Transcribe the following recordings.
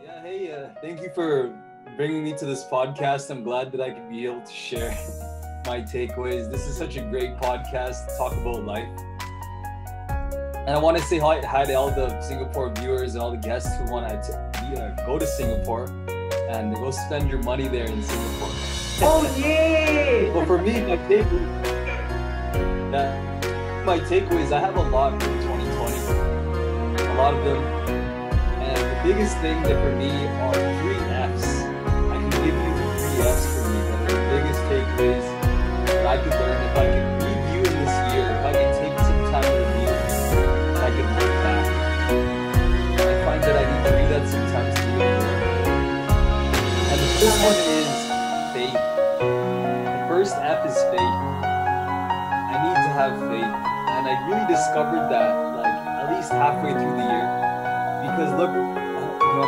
Yeah, hey, thank you for bringing me to this podcast. I'm glad that I could be able to share my takeaways. This is such a great podcast to talk about life. And I want to say hi to all the Singapore viewers and all the guests who want to go to Singapore and go spend your money there in Singapore. Oh, yay! But for me, my takeaways, I have a lot from 2020. A lot of them. And the biggest thing that for me are 3 Fs. I can give you the 3 Fs for me that are the biggest takeaways that I could learn if I could review in this year, if I could take some time to review, if I could look back. I find that I need to do that sometimes to really learn. And the first one is faith. The first F is faith. I need to have faith. And I really discovered that like at least halfway through the year. Because look,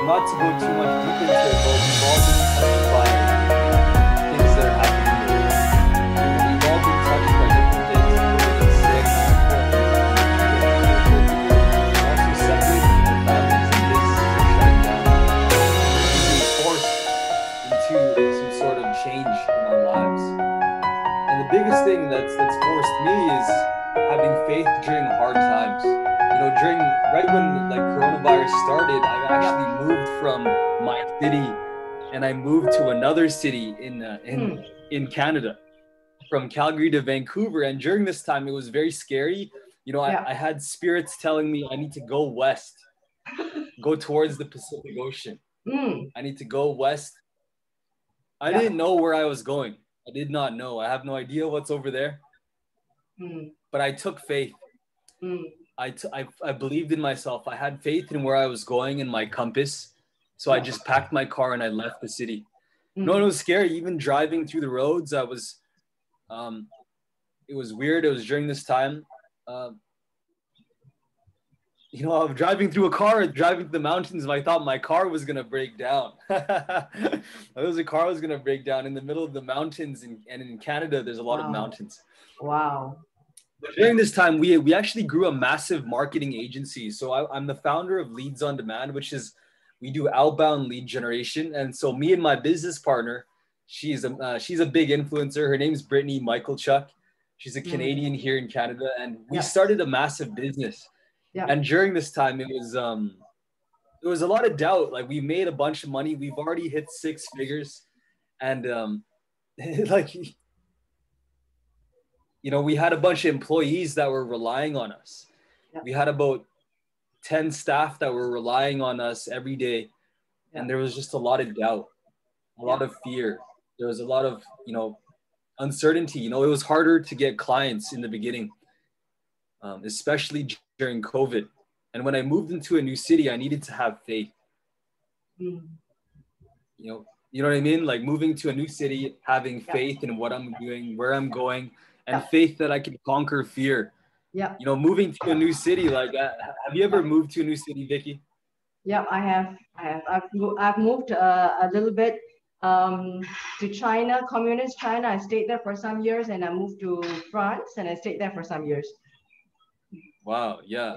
not to go too much deep into it, but we've all been touched by things that are happening in the world. We've all been touched by different things, getting sick, also separated from their families, and businesses are shutting down. We're being forced into some sort of change in our lives. And the biggest thing that's forced me is having faith during hard times. Right when like coronavirus started, I actually moved from my city and I moved to another city in Canada, from Calgary to Vancouver. And during this time, it was very scary. I had spirits telling me I need to go west, go towards the Pacific Ocean. I need to go west. I didn't know where I was going. I did not know. I have no idea what's over there. But I took faith. I believed in myself. I had faith in where I was going and my compass. So I just packed my car and I left the city. No, it was scary. Even driving through the roads, it was weird. It was during this time. I was driving through the mountains, and I thought my car was going to break down. Car was going to break down in the middle of the mountains. And in Canada, there's a lot of mountains. Wow. But during this time, we actually grew a massive marketing agency. So I'm the founder of Leads on Demand, which is we do outbound lead generation. And so me and my business partner, she's a big influencer. Her name's Brittany Michaelchuk. She's a Canadian here in Canada, and we started a massive business. Yeah. And during this time, there was a lot of doubt. Like we made a bunch of money. We've already hit 6 figures, and we had a bunch of employees that were relying on us. Yeah. We had about 10 staff that were relying on us every day. Yeah. And there was just a lot of doubt, a lot of fear. There was a lot of, uncertainty. It was harder to get clients in the beginning, especially during COVID. And when I moved into a new city, I needed to have faith. You know what I mean? Like moving to a new city, having faith in what I'm doing, where I'm going, and faith that I can conquer fear. Yeah. Moving to a new city, like, have you ever moved to a new city, Vicky? Yeah, I have. I've moved a little bit to China, communist China. I stayed there for some years, and I moved to France, and I stayed there for some years. Wow. Yeah.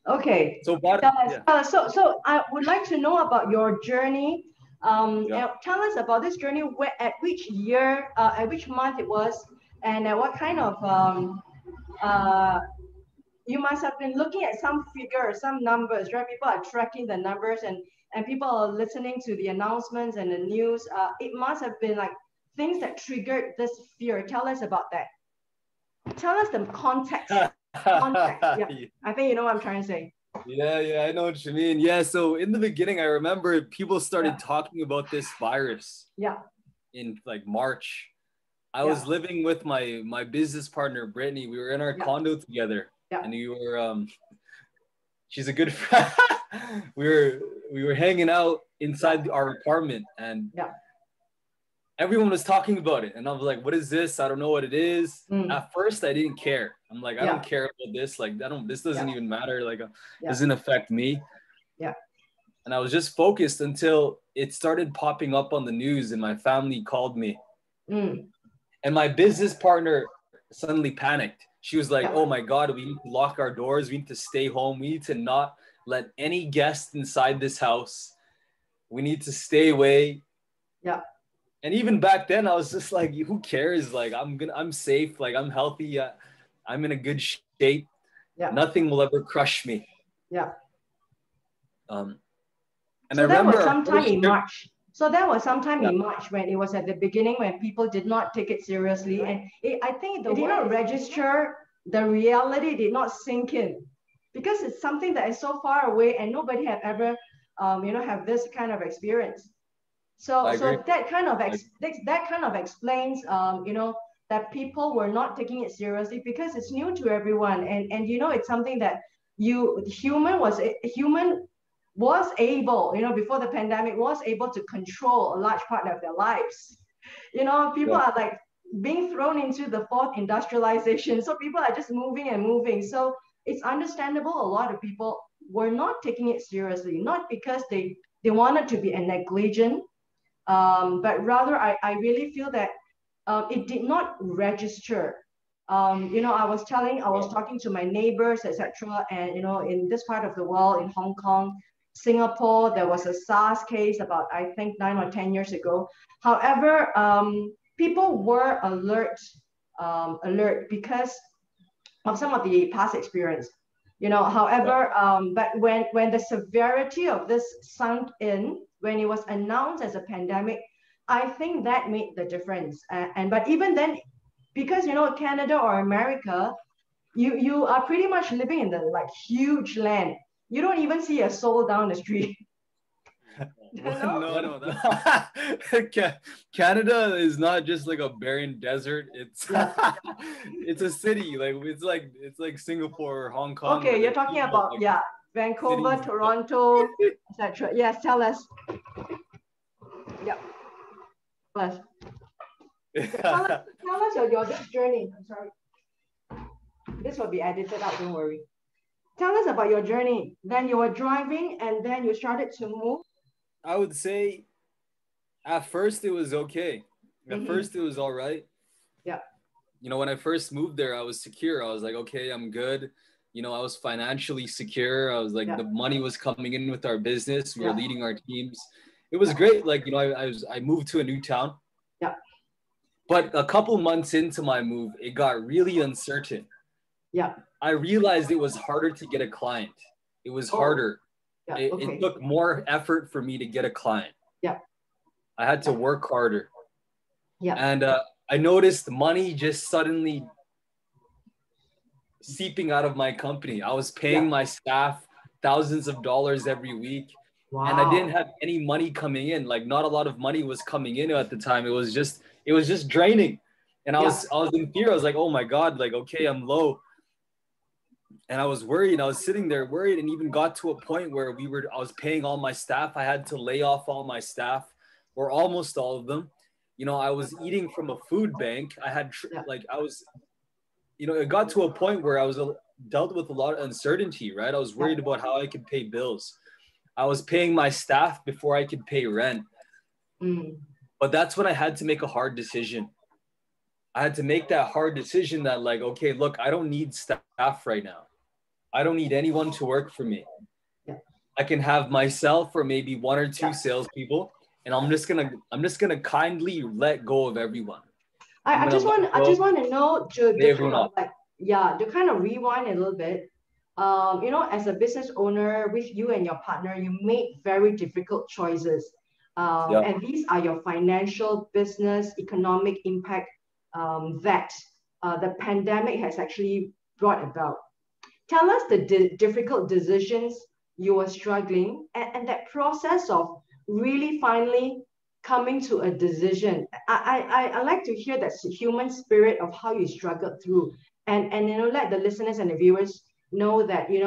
Okay. So I would like to know about your journey. Tell us about this journey. At which year, at which month it was, and what kind of you must have been looking at some figures, some numbers, right? People are tracking the numbers, and people are listening to the announcements and the news. It must have been like things that triggered this fear. Tell us about that. Tell us the context. Yeah. I think you know what I'm trying to say. Yeah, I know what you mean. Yeah, so in the beginning, I remember people started talking about this virus. Yeah. In like March. I was living with my business partner, Brittany. We were in our condo together. Yeah. And we were she's a good friend. we were hanging out inside our apartment, and everyone was talking about it. And I was like, what is this? I don't know what it is. At first I didn't care. I'm like, I don't care about this. Like, this doesn't even matter. Like, doesn't affect me. Yeah. And I was just focused until it started popping up on the news, and my family called me. And my business partner suddenly panicked. She was like, Yeah. oh my God, we need to lock our doors. We need to stay home. We need to not let any guest inside this house. We need to stay away. Yeah. And even back then, I was just like, who cares? Like, I'm safe. Like, I'm healthy. I'm in a good shape. Yeah. Nothing will ever crush me. Yeah. And So I that remember was our sometime first in trip. March. So that was sometime Yeah, in March when it was at the beginning when people did not take it seriously. And I think it did not register, the reality did not sink in because it's something that is so far away and nobody have ever, have this kind of experience. I agree. So that kind of that kind of explains, that people were not taking it seriously because it's new to everyone. And it's something that human was able, before the pandemic, was able to control a large part of their lives. People Yeah, are like being thrown into the fourth industrialization. So people are just moving and moving. So it's understandable a lot of people were not taking it seriously, not because they wanted to be a negligent, but rather I really feel that it did not register. I was talking to my neighbors, etc. And in this part of the world, in Hong Kong, Singapore, there was a SARS case about, I think, 9 or 10 years ago. However, people were alert because of some of the past experience. yeah, However, but when the severity of this sunk in, when it was announced as a pandemic, I think that made the difference. And but even then, because Canada or America, you are pretty much living in the like huge land. You don't even see a soul down the street. no, Canada is not just like a barren desert. It's Yeah. it's a city. Like it's like Singapore or Hong Kong where Okay, you're there's talking people about, like yeah, Vancouver, cities and stuff. Toronto, etc. Yes, tell us. Yeah, plus. Tell us your this journey. I'm sorry. This will be edited out, don't worry. Tell us about your journey. Then you were driving and then you started to move. I would say at first it was okay. At Mm-hmm. first it was all right. Yeah. When I first moved there, I was secure. I was like, okay, I'm good. I was financially secure. I was like, Yeah. the money was coming in with our business. We were Yeah. leading our teams. It was Yeah. great. Like, I moved to a new town. Yeah. But a couple months into my move, it got really uncertain. Yeah. I realized it was harder to get a client. It was Oh, harder. yeah. It Okay. took more effort for me to get a client. Yeah. I had to work harder. Yeah. And I noticed money just suddenly seeping out of my company. I was paying Yeah. my staff thousands of dollars every week. And I didn't Wow. have any money coming in. Like, not a lot of money was coming in at the time. It was just draining. And I Yeah. was I was in fear. I was like, oh my God, like, okay, I'm low. And I was worried. I was sitting there worried, and even got to a point where I was paying all my staff. I had to lay off all my staff, or almost all of them. I was eating from a food bank. I had Yeah. like I was, it got to a point where I was dealt with a lot of uncertainty, right? I was Yeah. worried about how I could pay bills. I was paying my staff before I could pay rent. Mm. But that's when I had to make a hard decision. I had to make that hard decision that, like, okay, look, I don't need staff right now. I don't need anyone to work for me. Yeah. I can have myself or maybe one or two Yeah. salespeople, and I'm just gonna kindly let go of everyone. I'm I gonna just let want to know lay the kind everyone of off. like, yeah, to kind of rewind a little bit. As a business owner with you and your partner, you made very difficult choices. Yeah. And these are your financial, business, economic impact that the pandemic has actually brought about. Tell us the difficult decisions you were struggling, and that process of really finally coming to a decision. I like to hear that human spirit of how you struggled through, and let the listeners and the viewers know that they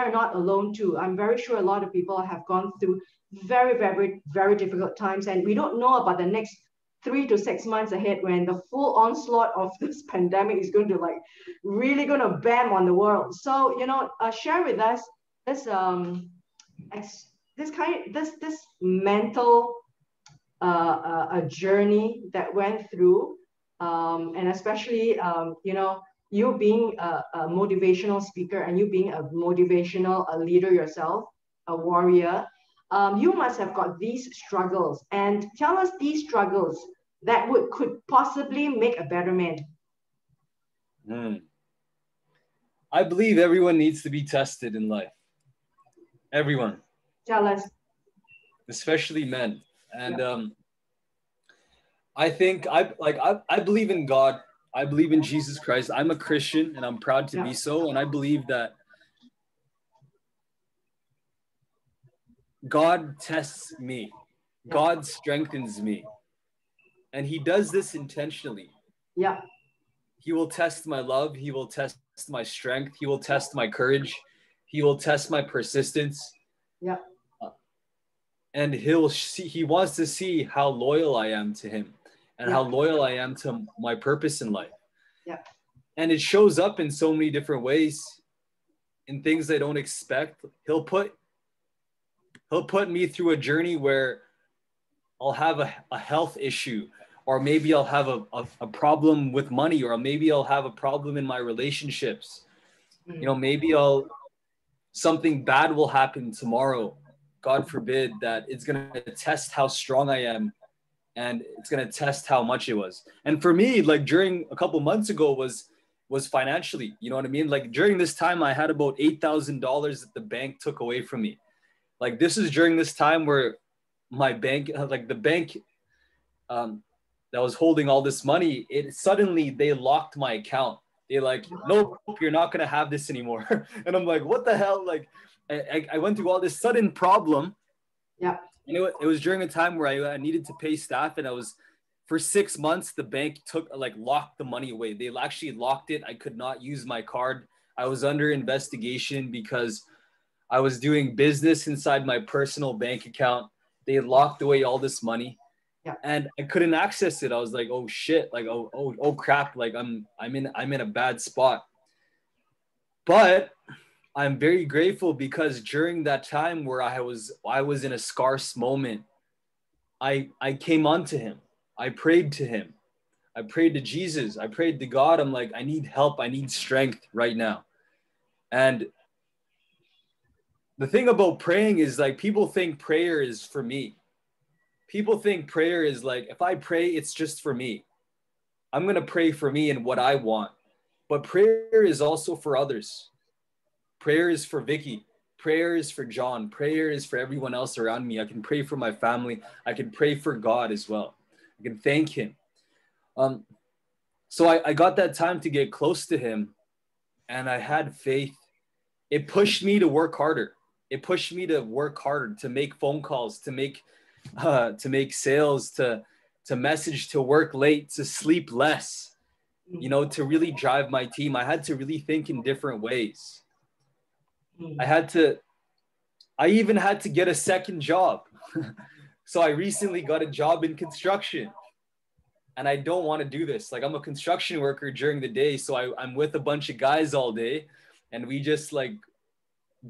are not alone too. I'm very sure a lot of people have gone through very, very, very difficult times, and we don't know about the next 3 to 6 months ahead when the full onslaught of this pandemic is going to like really going to bam on the world. So share with us this this mental a journey that went through, and especially you being a motivational speaker and you being a motivational leader yourself, a warrior, you must have got these struggles. And tell us these struggles that could possibly make a better man. I believe everyone needs to be tested in life. Everyone. Tell us. Especially men. And Yeah. I think I believe in God. I believe in Jesus Christ. I'm a Christian and I'm proud to be so. And I believe that God tests me. God strengthens me. And he does this intentionally. Yeah. He will test my love. He will test my strength. He will test my courage. He will test my persistence. Yeah. And he wants to see how loyal I am to him and how loyal I am to my purpose in life. Yeah. And it shows up in so many different ways, in things I don't expect. He'll put me through a journey where I'll have a health issue, or maybe I'll have a problem with money, or maybe I'll have a problem in my relationships. You know, maybe something bad will happen tomorrow, God forbid, that it's going to test how strong I am, and it's going to test how much it was. And for me, like during a couple months ago was financially, you know what I mean? Like during this time, I had about $8,000 that the bank took away from me. Like this is during this time where my bank, like the bank that was holding all this money, they locked my account. They like, nope, you're not going to have this anymore. And I'm like, what the hell? Like I went through all this sudden problem. Yeah. And it was during a time where I needed to pay staff, and for 6 months, the bank locked the money away. They actually locked it. I could not use my card. I was under investigation because I was doing business inside my personal bank account. They locked away all this money. Yeah. And I couldn't access it. I was like, oh shit, like oh crap, like I'm in a bad spot. But I'm very grateful because during that time where I was in a scarce moment, I came unto him. I prayed to him. I prayed to Jesus. I prayed to God. I'm like, I need help. I need strength right now. And the thing about praying is, like, people think prayer is for me. People think prayer is like, if I pray, it's just for me. I'm going to pray for me and what I want. But prayer is also for others. Prayer is for Vicky. Prayer is for John. Prayer is for everyone else around me. I can pray for my family. I can pray for God as well. I can thank him. So I got that time to get close to him, and I had faith. It pushed me to work harder. It pushed me to work harder, to make phone calls, to make sales, to message, to work late, to sleep less, you know, to really drive my team. I had to really think in different ways. I even had to get a second job. So I recently got a job in construction, and I don't want to do this. Like, I'm a construction worker during the day. So I'm with a bunch of guys all day, and we just like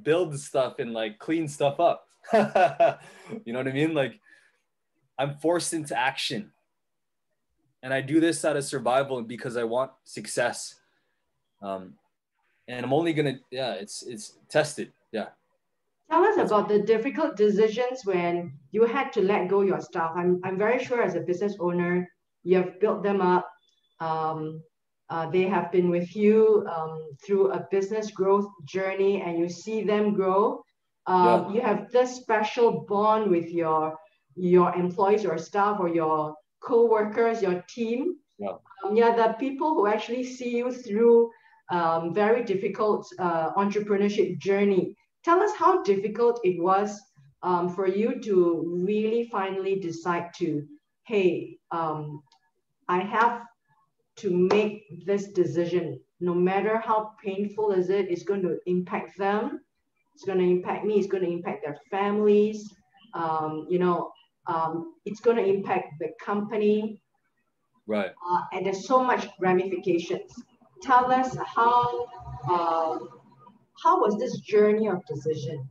build stuff and like clean stuff up. You know what I mean? Like, I'm forced into action, and I do this out of survival and because I want success. And I'm only gonna, it's tested. Yeah. Tell us about the difficult decisions when you had to let go your staff. I'm very sure as a business owner, you have built them up. They have been with you through a business growth journey, and you see them grow. You have this special bond with your employees, your staff, or your co-workers, your team. The people who actually see you through very difficult entrepreneurship journey. Tell us how difficult it was for you to really finally decide to, hey, I have to make this decision. No matter how painful is it, it's going to impact them. It's going to impact me. It's going to impact their families. It's going to impact the company. Right. And there's so much ramifications. Tell us how was this journey of decision?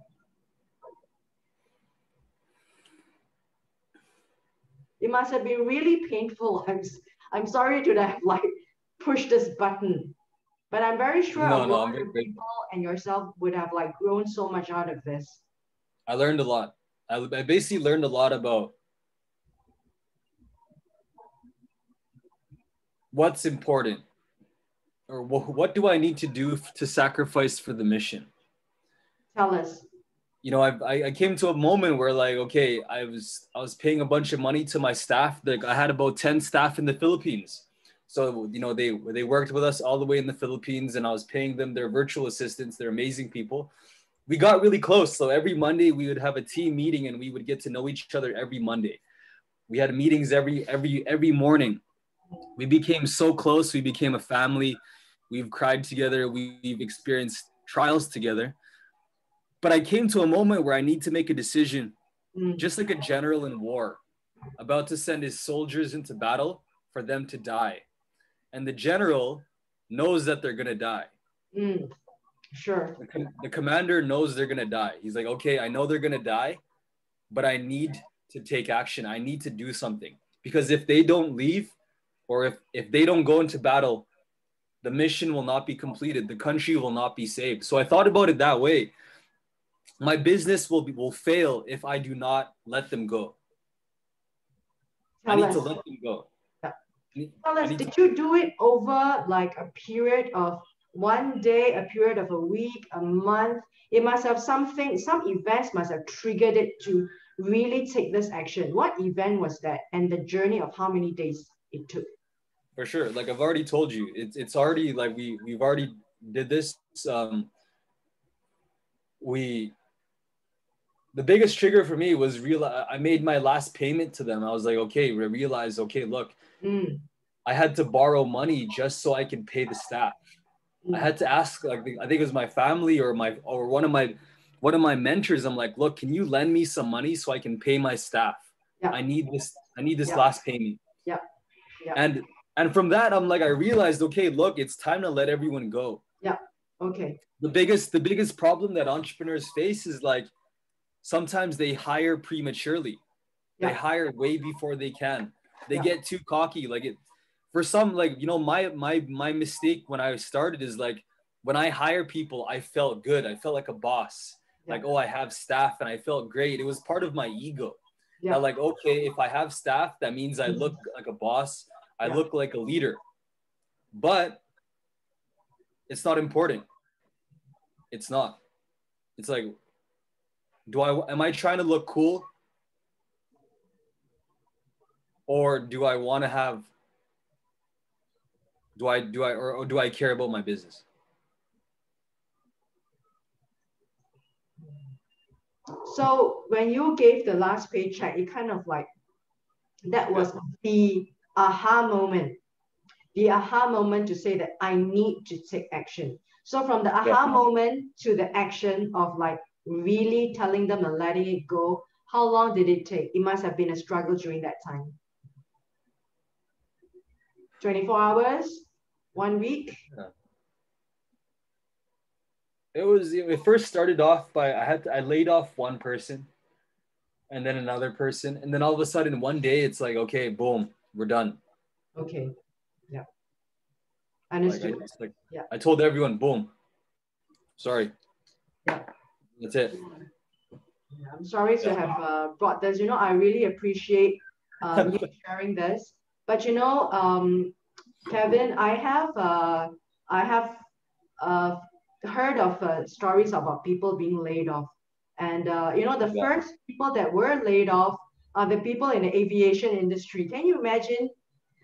It must have been really painful. I'm sorry to have like pushed this button. But I'm very sure a No, no, lot I'm very of grateful. people and yourself would have like grown so much out of this. I learned a lot. I basically learned a lot about what's important, or what do I need to do to sacrifice for the mission. Tell us. You know, I came to a moment where, like, okay, I was paying a bunch of money to my staff. Like, I had about 10 staff in the Philippines. So, you know, they worked with us all the way in the Philippines, and I was paying them their virtual assistants. They're amazing people. We got really close. So every Monday we would have a team meeting, and we would get to know each other every Monday. We had meetings every morning. We became so close. We became a family. We've cried together. We've experienced trials together. But I came to a moment where I need to make a decision, just like a general in war, about to send his soldiers into battle for them to die. And the general knows that they're going to die. Sure. The commander knows they're going to die. He's like, okay, I know they're going to die, but I need to take action. I need to do something. Because if they don't leave, or if they don't go into battle, the mission will not be completed. The country will not be saved. So I thought about it that way. My business will fail if I do not let them go. I Tell need to us. let them go. Tell us, did you do it over like a period of one day, a period of a week, a month? It must have something, some events must have triggered it to really take this action. What event was that? And the journey of how many days it took? For sure. Like I've already told you, it's already like we've already did this. We The biggest trigger for me was I made my last payment to them. I was like, okay, we realized, okay, look, I had to borrow money just so I can pay the staff. I had to ask, like, I think it was my family or one of my mentors. I'm like, look, can you lend me some money so I can pay my staff? Yeah. I need this Yeah. last payment. Yeah. Yeah. And from that, I'm like, I realized, okay, look, it's time to let everyone go. Yeah. Okay. The biggest problem that entrepreneurs face is like sometimes they hire prematurely. They hire way before they can. They get too cocky. Like it for some, like, you know, my mistake when I started is like when I hire people, I felt good. I felt like a boss. Like, oh, I have staff and I felt great. It was part of my ego. That like, okay, if I have staff, that means I look like a boss. I look like a leader. But it's not important. It's not. It's like, am I trying to look cool? Or do I want to have, do I care about my business? So when you gave the last paycheck, it kind of like, that was the aha moment. The aha moment to say that I need to take action. So from the aha moment to the action of like really telling them and letting it go, how long did it take? It must have been a struggle during that time. 24 hours, 1 week. It first started off by I laid off one person and then another person. And then all of a sudden one day it's like, okay, boom, we're done. Okay. Yeah. Understood. I told everyone, boom. Sorry. Yeah. That's it. I'm sorry to have brought this. You know, I really appreciate you sharing this. But you know, Kevin, I have heard of stories about people being laid off, and you know, the first people that were laid off are the people in the aviation industry. Can you imagine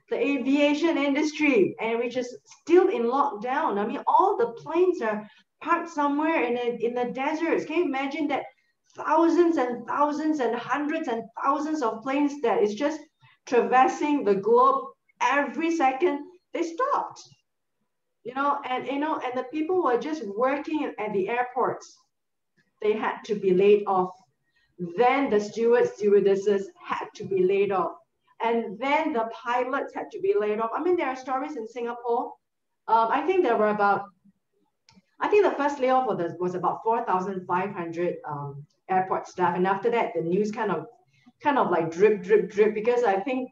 the aviation industry, and which is still in lockdown? I mean, all the planes are parked somewhere in the deserts. Can you imagine that? Thousands and thousands and hundreds and thousands of planes that is just traversing the globe every second. They stopped, you know, and the people who are just working at the airports, they had to be laid off. Then the stewardesses had to be laid off, and then the pilots had to be laid off. I mean, there are stories in Singapore. I think there were about, I think the first layoff was about 4,500 airport staff, and after that, the news kind of like drip, because I think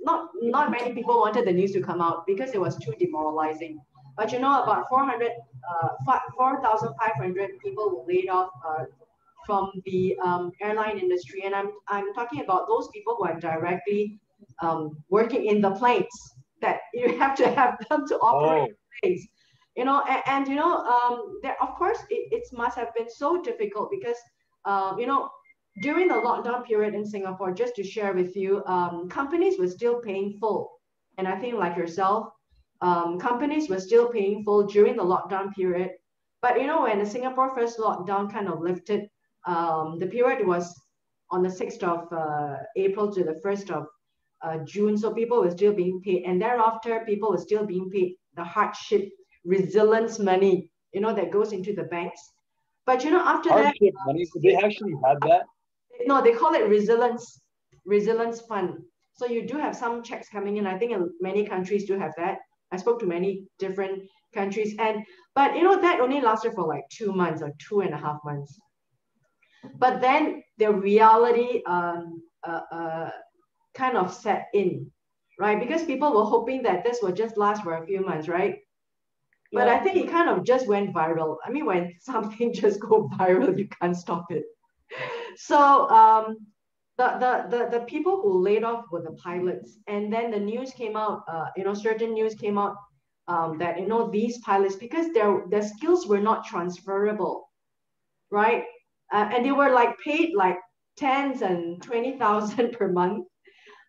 not many people wanted the news to come out because it was too demoralizing. But you know, about 4,500 people were laid off from the airline industry, and I'm talking about those people who are directly working in the planes that you have to have them to operate the planes. You know, and you know, there, of course, it must have been so difficult because you know, during the lockdown period in Singapore, just to share with you, companies were still paying full, and I think like yourself, companies were still paying full during the lockdown period. But you know, when the Singapore first lockdown kind of lifted, the period was on the 6th of April to the 1st of June. So people were still being paid. And thereafter, people were still being paid the hardship resilience money, you know, that goes into the banks. But you know, after hardship that, money, so they actually had that? No, they call it resilience fund. So you do have some checks coming in. I think many countries do have that. I spoke to many different countries, but you know, that only lasted for like 2 months or 2.5 months. But then the reality kind of set in, right? Because people were hoping that this would just last for a few months, right? But I think it kind of just went viral. I mean, when something just go viral, you can't stop it. So the people who laid off were the pilots, and then the news came out. You know, certain news came out that you know, these pilots, because their skills were not transferable, right? And they were like paid like tens and 20,000 per month,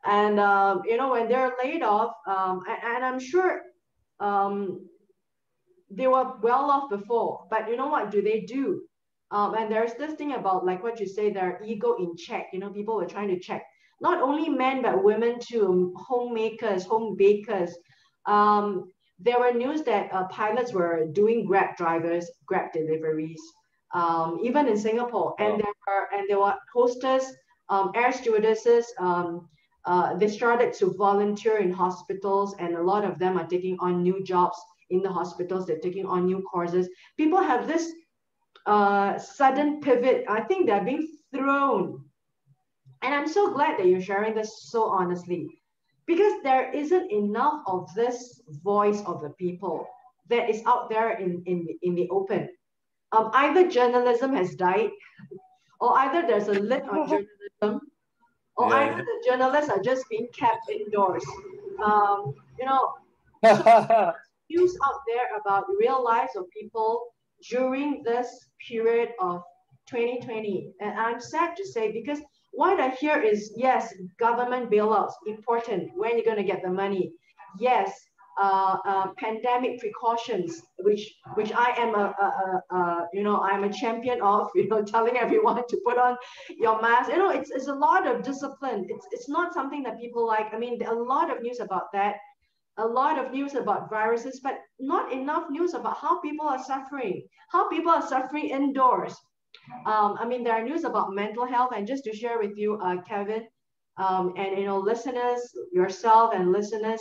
and you know, when they're laid off, and I'm sure they were well off before, but you know what do they do? And there's this thing about, like what you say, their ego in check. You know, people were trying to check not only men but women too, homemakers, home bakers. There were news that pilots were doing Grab drivers, Grab deliveries, even in Singapore. And there were hostess, air stewardesses. They started to volunteer in hospitals, and a lot of them are taking on new jobs in the hospitals. They're taking on new courses. People have this sudden pivot. I think they're being thrown. And I'm so glad that you're sharing this so honestly, because there isn't enough of this voice of the people that is out there in the open. Either journalism has died, or either there's a lid on journalism, or either the journalists are just being kept indoors. You know, news out there about real lives of people during this period of 2020. And I'm sad to say, because what I hear is, yes, government bailouts, important. When you're going to get the money? Yes, pandemic precautions, which I am you know, I'm a champion of, you know, telling everyone to put on your mask. You know, it's a lot of discipline. It's not something that people like. I mean, a lot of news about that, a lot of news about viruses, but not enough news about how people are suffering indoors. I mean, there are news about mental health, and just to share with you, Kevin, and you know, listeners, yourself and listeners,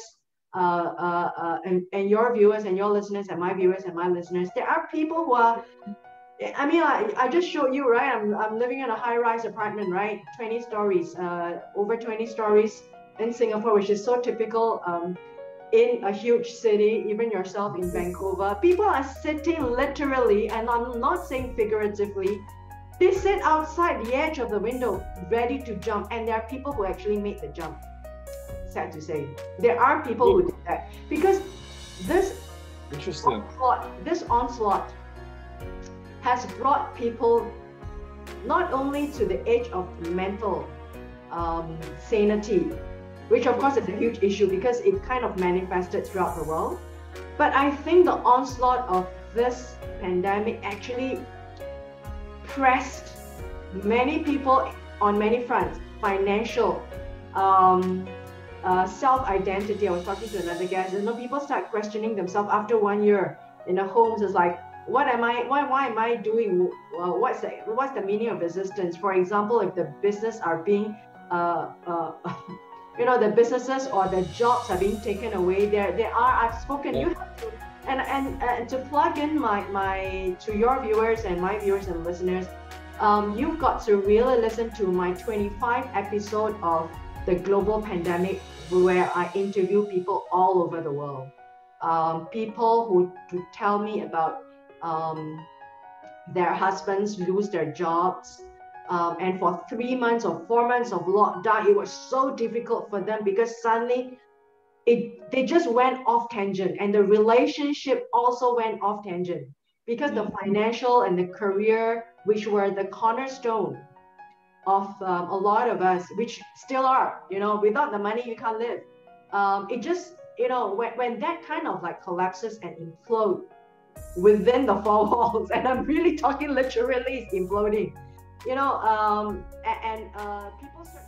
and your viewers and your listeners and my viewers and my listeners, there are people who are, I mean, I just showed you, right? I'm living in a high-rise apartment, right? 20 stories, over 20 stories in Singapore, which is so typical in a huge city, even yourself in Vancouver. People are sitting literally, and I'm not saying figuratively, they sit outside the edge of the window ready to jump, and there are people who actually made the jump. Sad to say, there are people who did that, because this onslaught has brought people not only to the edge of mental sanity, which of course is a huge issue because it kind of manifested throughout the world. But I think the onslaught of this pandemic actually pressed many people on many fronts: financial, self-identity. I was talking to another guest, and people start questioning themselves after 1 year in the homes. It's like, what am I, why am I doing, what's the meaning of existence? For example, if the business are being you know, the businesses or the jobs are being taken away. There are, I've spoken, you have to, and to plug in to your viewers and my viewers and listeners, you've got to really listen to my 25 episode of the global pandemic, where I interview people all over the world. people who to tell me about their husbands lose their jobs. And for 3 months or 4 months of lockdown, it was so difficult for them because suddenly they just went off tangent, and the relationship also went off tangent because the financial and the career, which were the cornerstone of a lot of us, which still are, without the money you can't live. It just, when that kind of like collapses and implode within the four walls, and I'm really talking literally, it's imploding, and people start